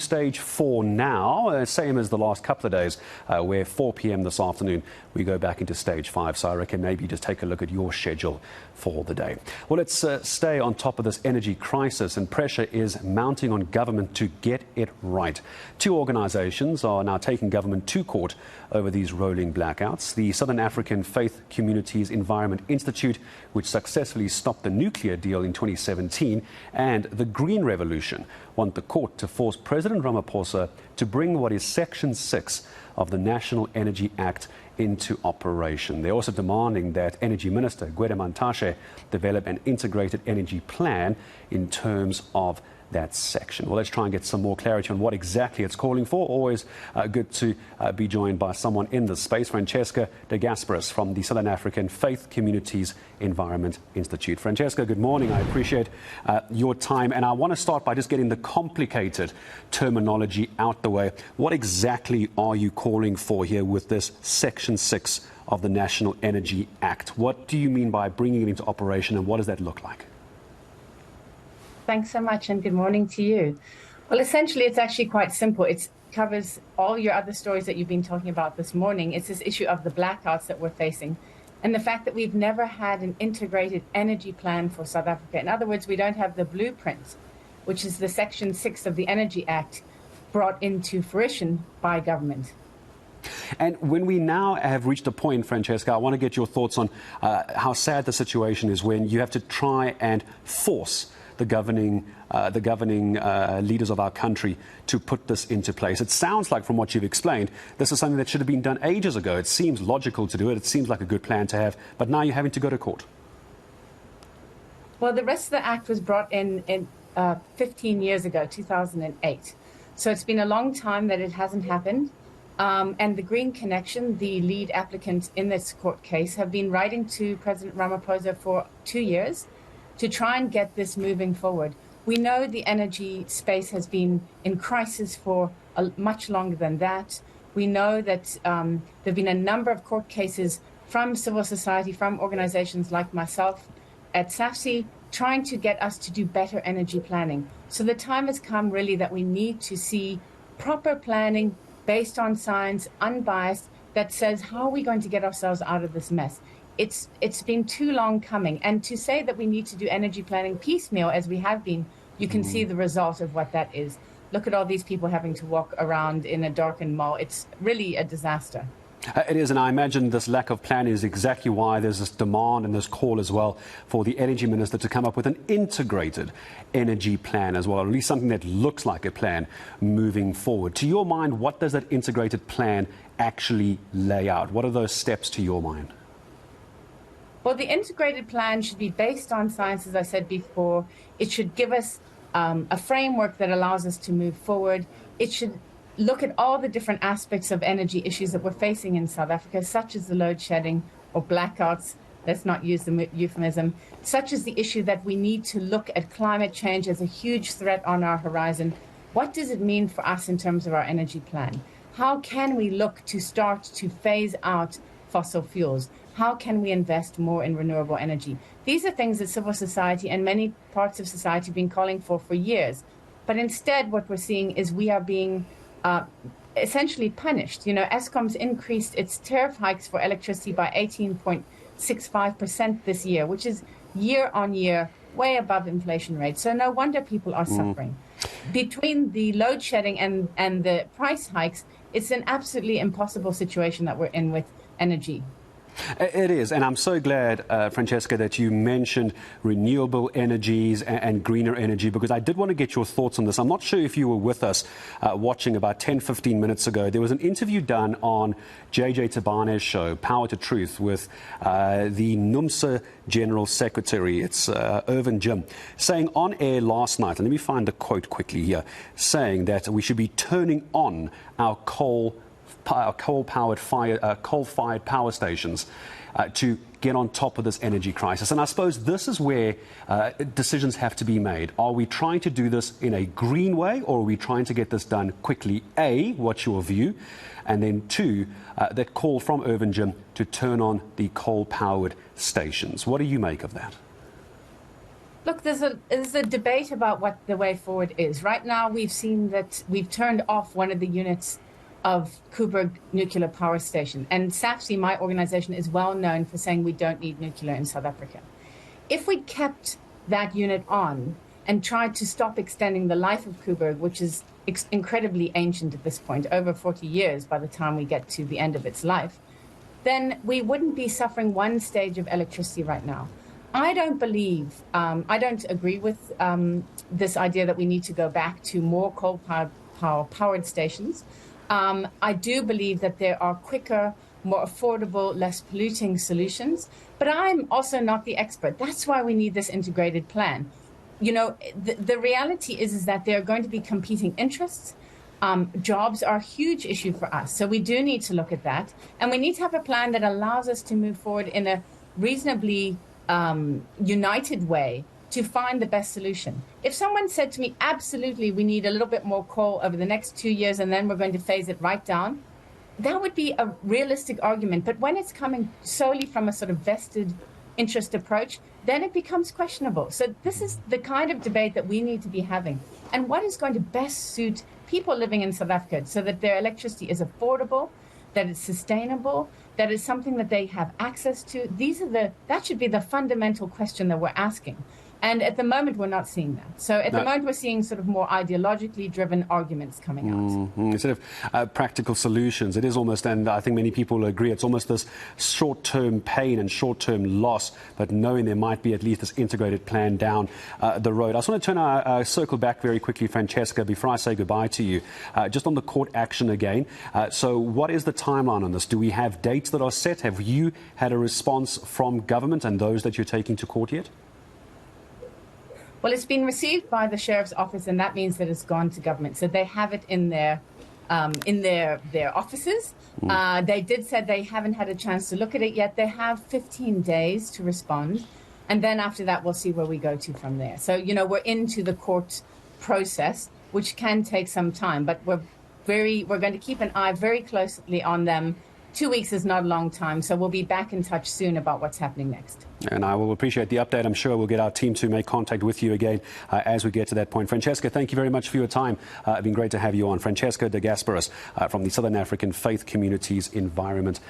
stage 4 now, same as the last couple of days, where 4 p.m. this afternoon we go back into stage 5. So I reckon maybe just take a look at your schedule for the day. Well, let's stay on top of this energy crisis, and pressure is mounting on government to get it right. 2 organisations are now taking government to court over these rolling blackouts. The Southern African Faith Communities Environment Institute, which successfully stopped the nuclear deal in 2017, and the Green Revolution want the court to force President Ramaphosa to bring what is Section 6 of the National Energy Act into operation. They're also demanding that Energy Minister Gwede Mantashe develop an integrated energy plan in terms of that section. Well, let's try and get some more clarity on what exactly it's calling for. Always good to be joined by someone in this space, Francesca de Gasperis from the Southern African Faith Communities Environment Institute. Francesca, good morning. I appreciate your time, and I want to start by just getting the complicated terminology out the way. What exactly are you calling for here with this Section 6 of the National Energy Act? What do you mean by bringing it into operation, and what does that look like? Thanks so much, and good morning to you. Well, essentially, it's actually quite simple. It covers all your other stories that you've been talking about this morning. It's this issue of the blackouts that we're facing and the fact that we've never had an integrated energy plan for South Africa. In other words, we don't have the blueprint, which is the Section 6 of the Energy Act, brought into fruition by government. And when we now have reached a point, Francesca, I want to get your thoughts on how sad the situation is when you have to try and force the governing leaders of our country to put this into place. It sounds like, from what you've explained, this is something that should have been done ages ago. It seems logical to do it. It seems like a good plan to have. But now you're having to go to court. Well, the rest of the act was brought in 15 years ago, 2008. So it's been a long time that it hasn't happened. And the Green Connection, the lead applicant in this court case, have been writing to President Ramaphosa for 2 years to try and get this moving forward. We know the energy space has been in crisis for much longer than that. We know that there have been a number of court cases from civil society, from organizations like myself at SAFC, trying to get us to do better energy planning. So the time has come really that we need to see proper planning based on science, unbiased, that says, how are we going to get ourselves out of this mess? It's been too long coming. And to say that we need to do energy planning piecemeal, as we have been, you can see the result of what that is. Look at all these people having to walk around in a darkened mall. It's really a disaster. It is, and I imagine this lack of plan is exactly why there's this demand and this call as well for the Energy Minister to come up with an integrated energy plan as well, or at least something that looks like a plan moving forward. To your mind, what does that integrated plan actually lay out? What are those steps to your mind? Well, the integrated plan should be based on science, as I said before. It should give us a framework that allows us to move forward. It should look at all the different aspects of energy issues that we're facing in South Africa, such as the load shedding or blackouts. Let's not use the euphemism, such as the issue that we need to look at climate change as a huge threat on our horizon. What does it mean for us in terms of our energy plan? How can we look to start to phase out fossil fuels? How can we invest more in renewable energy? These are things that civil society and many parts of society have been calling for years. But instead, what we're seeing is we are being essentially punished. You know, Eskom's increased its tariff hikes for electricity by 18.65% this year, which is year on year, way above inflation rates. So no wonder people are suffering. Between the load shedding and the price hikes, it's an absolutely impossible situation that we're in with energy. It is, and I'm so glad, Francesca, that you mentioned renewable energies and greener energy, because I did want to get your thoughts on this. I'm not sure if you were with us watching about 10-15 minutes ago. There was an interview done on JJ Tabane's show, Power to Truth, with the NUMSA General Secretary, it's Irvin Jim, saying on air last night, and let me find the quote quickly here, saying that we should be turning on our coal-fired power stations to get on top of this energy crisis. And I suppose this is where decisions have to be made. Are we trying to do this in a green way, or are we trying to get this done quickly? A, what's your view? And then two, that call from Irvin Jim to turn on the coal-powered stations. What do you make of that? Look, there's a debate about what the way forward is. Right now, we've seen that we've turned off one of the units of Koeberg nuclear power station. And SAFC, my organization, is well known for saying we don't need nuclear in South Africa. If we'd kept that unit on and tried to stop extending the life of Koeberg, which is incredibly ancient at this point, over 40 years by the time we get to the end of its life, then we wouldn't be suffering one stage of electricity right now. I don't agree with this idea that we need to go back to more coal-powered stations. I do believe that there are quicker, more affordable, less polluting solutions, but I'm also not the expert. That's why we need this integrated plan. You know, the reality is that there are going to be competing interests. Jobs are a huge issue for us, so we do need to look at that, and we need to have a plan that allows us to move forward in a reasonably united way to find the best solution. If someone said to me, absolutely, we need a little bit more coal over the next 2 years and then we're going to phase it right down, that would be a realistic argument. But when it's coming solely from a sort of vested interest approach, then it becomes questionable. So this is the kind of debate that we need to be having. And what is going to best suit people living in South Africa so that their electricity is affordable, that it's sustainable, that it's something that they have access to. That should be the fundamental question that we're asking. And at the moment, we're not seeing that. So at the moment, we're seeing sort of more ideologically driven arguments coming out. Instead of practical solutions, it is almost, and I think many people agree, it's almost this short-term pain and short-term loss, but knowing there might be at least this integrated plan down the road. I just want to turn our circle back very quickly, Francesca, before I say goodbye to you, just on the court action again. So what is the timeline on this? Do we have dates that are set? Have you had a response from government and those that you're taking to court yet? Well, it's been received by the Sheriff's Office, and that means that it's gone to government. So they have it in their offices. They did say they haven't had a chance to look at it yet. They have 15 days to respond. And then after that, we'll see where we go to from there. So, you know, we're into the court process, which can take some time. But we're going to keep an eye very closely on them. 2 weeks is not a long time, so we'll be back in touch soon about what's happening next. And I will appreciate the update. I'm sure we'll get our team to make contact with you again as we get to that point. Francesca, thank you very much for your time. It's been great to have you on. Francesca de Gasperis from the Southern African Faith Communities Environment